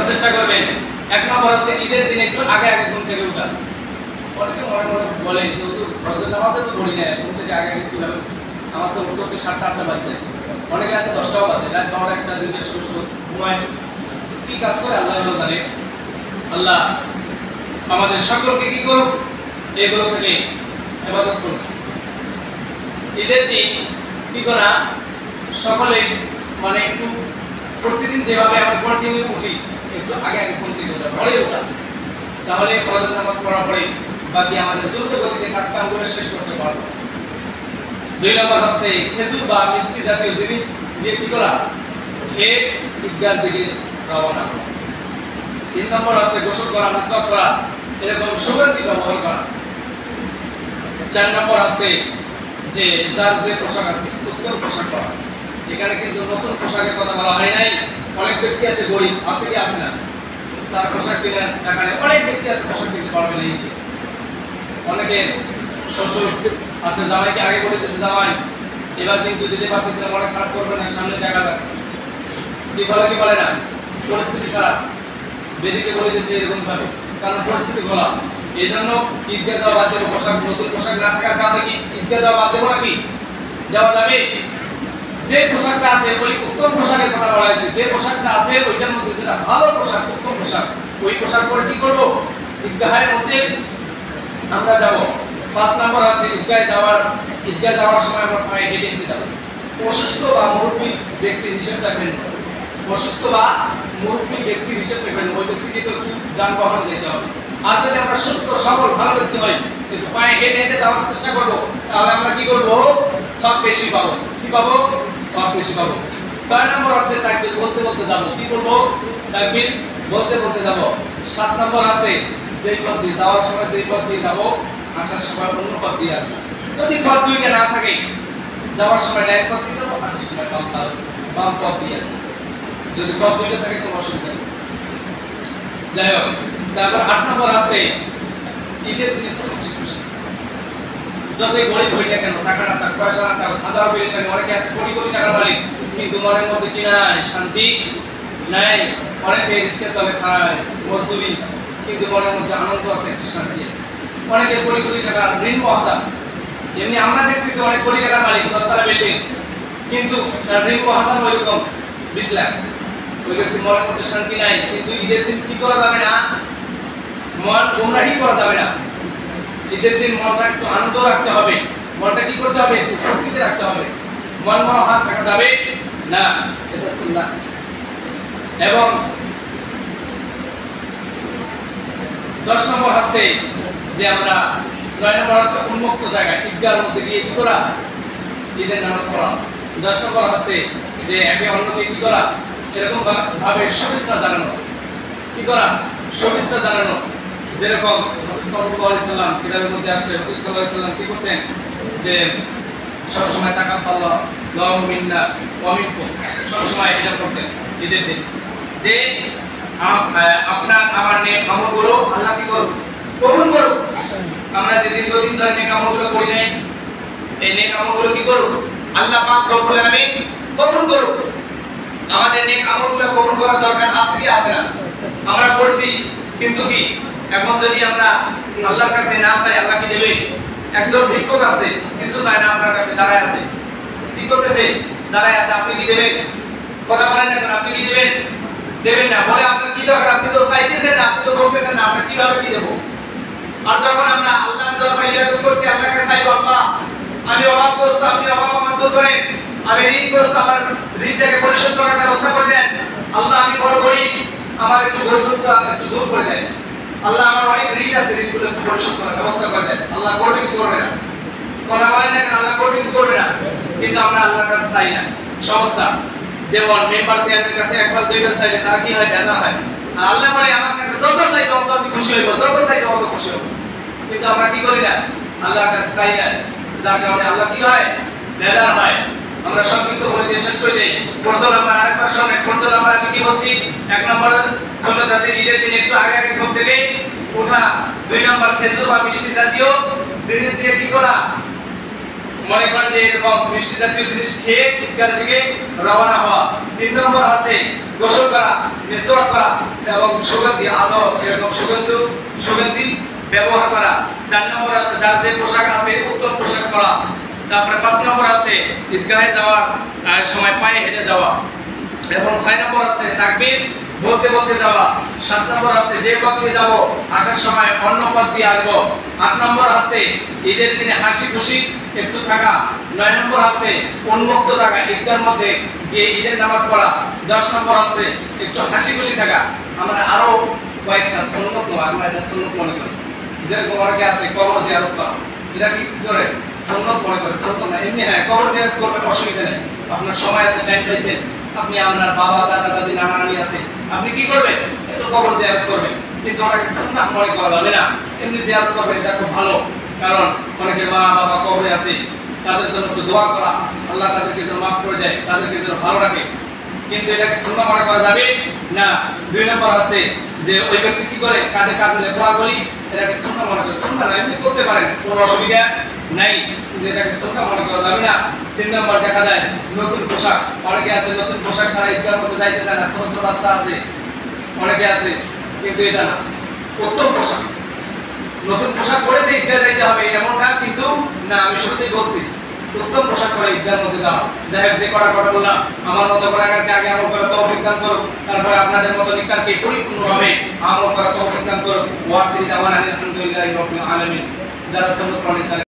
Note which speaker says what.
Speaker 1: চেষ্টা করবেন। এক নম্বর হচ্ছে ঈদের দিন একটু আগে আগে ঘুম থেকে ওঠা। অনেকে মনে মনে বলে ফজর নামাজে তো পড়ি না, ঘুম থেকে আগে আগে কীভাবে, আমার তো উঠতে উঠতে 7টা 8টা বাজে, অনেকে আছে 10টাও বাজে, রাত 12টা 1টা 2টা শুরু ঘুমায়, কী কাজ করে আল্লাহ জানে। আল্লাহ আমাদের সকলকে কি করুক, এগুলো থেকে হেফাজত করুক। ঈদের দিন কি করা, সকলে মানে একটু প্রতিদিন যেভাবে আমরা কন্টিনিউ উঠি, একটু আগে আগে ঘুম থেকে ওঠা, ভোরে ওঠা, তাহলে ফজর নামাজ পড়ার পরে বাকি আমাদের দ্রুত গতিতে কাজ কামগুলো শেষ করতে পারবো। 2 নম্বর হচ্ছে খেজুর বা মিষ্টি জাতীয় জিনিস দিয়ে কি করা, খেয়ে ঈদগাহর দিকে রওনা করা। 3 নম্বর আছে গোসল করা, মিসওয়াক করা, এরকম সুগন্ধি ব্যবহার করা। 4 নম্বর আছে যে যার যে পোশাক আছে উত্তম পোশাক করা। এখানে কিন্তু নতুন পোশাকের কথা বলা হয় নাই। অনেক ব্যক্তি আছে গরিব, আছে কি আছে না, তার পোশাক কেনার টাকা নেই, অনেক ব্যক্তি আছে পোশাক কিনতে পারবে না। অনেকে শ্বশুর আছে, জামাইকে আগে বলেছে জামাই এবার কিন্তু দিতে পারতেছে না, মনে খারাপ করবে না, সামনে টাকা লাগবে, কি বলে না, পরিস্থিতি খারাপ, বেদিকে বলে দিয়েছে এরকম ভাবে, কারণ পরিস্থিতি গোলা। এই জন্য ঈদগাহ যাওয়া বাদ দেবো, পোশাক নতুন পোশাক না থাকার কারণে কি ঈদগাহ যাওয়া বাদ দেবো নাকি? যাওয়া যাবে। যে পোশাকটা আছে ওই উত্তম পোশাকের কথা বলা হয়েছে, যে পোশাকটা আছে ওইটার মধ্যে যেটা ভালো পোশাক, উত্তম পোশাক, ওই পোশাক পরে কি করবো, ঈদগাহের মধ্যে আমরা যাব। 5 নম্বর আছে ঈদগাহ যাওয়ার সময় আমরা পায়ে হেঁটে হেঁটে যাবো। অসুস্থ বা মুরব্বী ব্যক্তির হিসেব রাখবেন, অসুস্থ বা মুরব্বী ব্যক্তির হিসেব রাখবেন, ওই ব্যক্তিকে তো একটু যানবাহনে যেতে হবে। আর যদি আমরা সুস্থ সবল ভালো ব্যক্তি হই, কিন্তু পায়ে হেঁটে হেঁটে যাওয়ার চেষ্টা করবো, তাহলে আমরা কি করবো, সব বেশি পাবো। কি পাবো, সব বেশি পাবো। 6 নম্বর আছে তাকবীর বলতে বলতে যাবো। কি বলবো, তাকবীর বলতে বলতে যাবো। 7 নম্বর আছে যেই পথ দিয়ে যাওয়ার সময় যেই পথ দিয়ে যাবো, আসার সময় অন্য পথ দিয়ে আসবো। যদি পথ দুইটা না থাকে, যাওয়ার সময় ডাইন পথ দিয়ে যাবো, আসার সময় বাম পথ দিয়ে আসবো। যদি পথ দুইটা থাকে কোনো অসুবিধা নেই। যাই হোক, তারপর 8 নম্বর আছে ঈদের দিনে তো বেশি খুশি। যতই গরিব হই না কেন, টাকা না থাক, পয়সা না থাক, হাজার পেরেশানি, অনেকে আছে কোটি কোটি টাকার মালিক, কিন্তু মনের মধ্যে কি নাই, শান্তি নাই। অনেকে রিস্কে চলে, খায়, মজদুরি, কিন্তু মনের মধ্যে আনন্দ আছে, একটু শান্তি আছে। অনেকের কোটি কোটি টাকা ঋণ মহাজার, এমনি আমরা দেখতেছি অনেক কোটি টাকার মালিক, 10 তলা বিল্ডিং, কিন্তু তার ঋণ মহাজার ওইরকম 20 লাখ। ওই ব্যক্তির মনের মধ্যে শান্তি নাই। কিন্তু ঈদের দিন কি করা যাবে না, মন গোমরাহি করা যাবে না। ঈদের দিন মনটা একটু আনন্দ রাখতে হবে, মনটা কি করতে হবে, একটু ফুর্তিতে রাখতে হবে, মন হাত রাখা যাবে না, এটা সুন্নাত। এবং 10 নম্বর আছে যে আমরা 9 নম্বর আছে উন্মুক্ত জায়গায় ঈদগাহের মধ্যে গিয়ে কি করা, ঈদের নামাজ পড়া। 10 নম্বর আছে যে একে অন্যকে কি করা, এরকম ভাবে শুভেচ্ছা জানানো। কি করা, শুভেচ্ছা জানানো। যেরকম সাল্লাল্লাহু আলাইহি সাল্লাম কিতাবের মধ্যে আসছে, রাসূল সাল্লাল্লাহু আলাইহি সাল্লাম কি করতেন, যে সব সময় তাকাব্বালাহ লাহু মিন্না ওয়া মিনকুম, সব সময় এটা করতেন ঈদের দিন, যে আপনার আমার নেক আমলগুলো আল্লাহ কি করুন, কবুল করুন। আমরা যে দীর্ঘদিন ধরে নেক আমলগুলো করি নাই, এই নেক আমলগুলো কি করুন, আল্লাহ পাক রব্বুল আলামিন কবুল করুন। আমাদের নেক আমলগুলো কবুল করার দরকার আছে কি আছে না? আমরা করছি, কিন্তু কি এখন যদি আমরা আল্লাহর কাছে না চাই, আল্লাহ কি দেবে? একজন ভিক্ষুক আছে, কিছু চায় না, আপনার কাছে দাঁড়ায় আছে, কি করতেছে, দাঁড়ায় আছে, আপনি কি দেবেন? কথা বলেন না কেন, আপনি কি দেবেন? দেবেন না। বলে আপনার কি দরকার, আপনি তো চাইতেছেন না, আপনি তো বলতেছেন না, আপনি কিভাবে কি দেবো? আর যখন আমরা আল্লাহর দরবারে ইবাদত করছি, আল্লাহর কাছে চাইবো, আল্লাহ আমি অভাবগ্রস্ত, আপনি অভাব আমার দূর করেন, আমি ঋণগ্রস্ত, আমার ঋণটাকে পরিশোধ করার ব্যবস্থা করে দেন। আল্লাহ আমি বড় গরিব, আমার একটু গরিবতা একটু দূর করে দেন। আল্লাহ আমার অনেক ঋণ আছে, ঋণগুলো একটু পরিশোধ করার ব্যবস্থা করে দেন। আল্লাহ করবে কি করবে না? কথা বলেন না কেন, আল্লাহ করবে কি করবে না? কিন্তু আমরা আল্লাহর কাছে চাই না। সমস্যা যেমন মেম্বার চেয়ারম্যানের কাছে একবার দুইবার চাইলে তারা কি হয়, বেজা হয়। আর আল্লাহ বলে আমার কাছে যত চাইবে তত আমি খুশি হইব, যত চাইবে তত খুশি হইব। কিন্তু আমরা কি করি না, আল্লাহর কাছে চাই না, যার কারণে আল্লাহ কি হয়, বেজা হয়। আমরা সংক্ষিপ্ত বলে দিয়ে শেষ করে দেই। 14 নম্বর আরেকবার শুনেন, 14 নম্বর আমি কি বলছি, 1 নম্বর সুন্নাত আছে ঈদের দিন একটু আগে আগে ঘুম থেকে ওঠা। 2 নম্বর খেজুর বা মিষ্টি জাতীয় জিনিস দিয়ে কি করা, মনে করেন যে এরকম মিষ্টি জাতীয় জিনিস খেয়ে ঈদগাহ থেকে রওনা হওয়া। 3 নম্বর আছে গোসল করা, মেসওয়াক করা এবং সুগন্ধি আতর এরকম সুগন্ধি ব্যবহার করা। 4 নম্বর আছে যার যে পোশাক আছে উত্তম পোশাক পরা। তারপরে 5 নম্বর আছে ঈদগাহে যাওয়ার সময় পায়ে হেঁটে যাওয়া এবং 6 নম্বর আছে তাকবীর বলতে বলতে যাওয়া। 7 নম্বর আছে যে পথ দিয়ে যাব আসার সময় অন্য পথ দিয়ে আসবো। 8 নম্বর আছে ঈদের দিনে হাসি খুশি একটু থাকা। 9 নম্বর আছে উন্মুক্ত জায়গা ঈদগাহের মধ্যে গিয়ে ঈদের নামাজ পড়া। 10 নম্বর আছে একটু হাসি খুশি থাকা। আমরা আরো কয়েকটা সুন্নাত আমরা এটা সুন্নাত মনে করি, যেরকম অনেকে আছে কবর জিয়ারত করা, এটা কি করে সুন্নাত মনে করে, সুন্নাত না এমনি। হ্যাঁ, কবর জিয়ারত করবেন, অসুবিধা নেই, আপনার সময় আছে, টাইম পাইছেন, আপনি আপনার বাবা দাদা দাদি নানা নানি আছে, আপনি কি করবেন একটু কবর জিয়ারত করবেন, কিন্তু ওটাকে সুন্নাত মনে করা যাবে না। এমনি জিয়ারত করবেন, এটা খুব ভালো, কারণ অনেকের মা বাবা কবরে আছে, তাদের জন্য তো দোয়া করা, আল্লাহ তাদেরকে যেন মাফ করে দেয়, তাদেরকে যেন ভালো রাখে, কিন্তু এটাকে সুন্নাত মনে করা যাবে না। 2 নম্বর আছে যে ওই ব্যক্তি কি করে কাঁধে কাঁধ মিলে কোলাকুলি, এটাকে সুন্নাত মনে করে, সুন্নাত না এমনি করতে পারেন, কোনো অসুবিধা নাই, কিন্তু এটাকে সুন্নাত মনে করা যাবে না। 3 নম্বর দেখা যায় নতুন পোশাক, অনেকে আছে নতুন পোশাক ছাড়া ঈদগাহের মধ্যে যাইতে চায় না, ছোট ছোট বাচ্চা আছে, অনেকে আছে, কিন্তু এটা না, উত্তম পোশাক, নতুন পোশাক পরে যে ঈদগাহে যাইতে হবে এমনটা কিন্তু না। আমি শুরুতেই বলছি উত্তম পোশাক পরে ঈদগাহের মধ্যে যাওয়া। যাই হোক, যে কটা কথা বললাম, আমার মতো গুনাহগারকে আগে আমল করে তৌফিক দান করুক, তারপরে আপনাদের মতো নিকারকে পরিপূর্ণভাবে আমল করা তৌফিক দান করুক। ওয়া আখিরু দাওয়ানা আলহামদুলিল্লাহি রাব্বিল আলামিন। যারা সুন্নাত পড়েন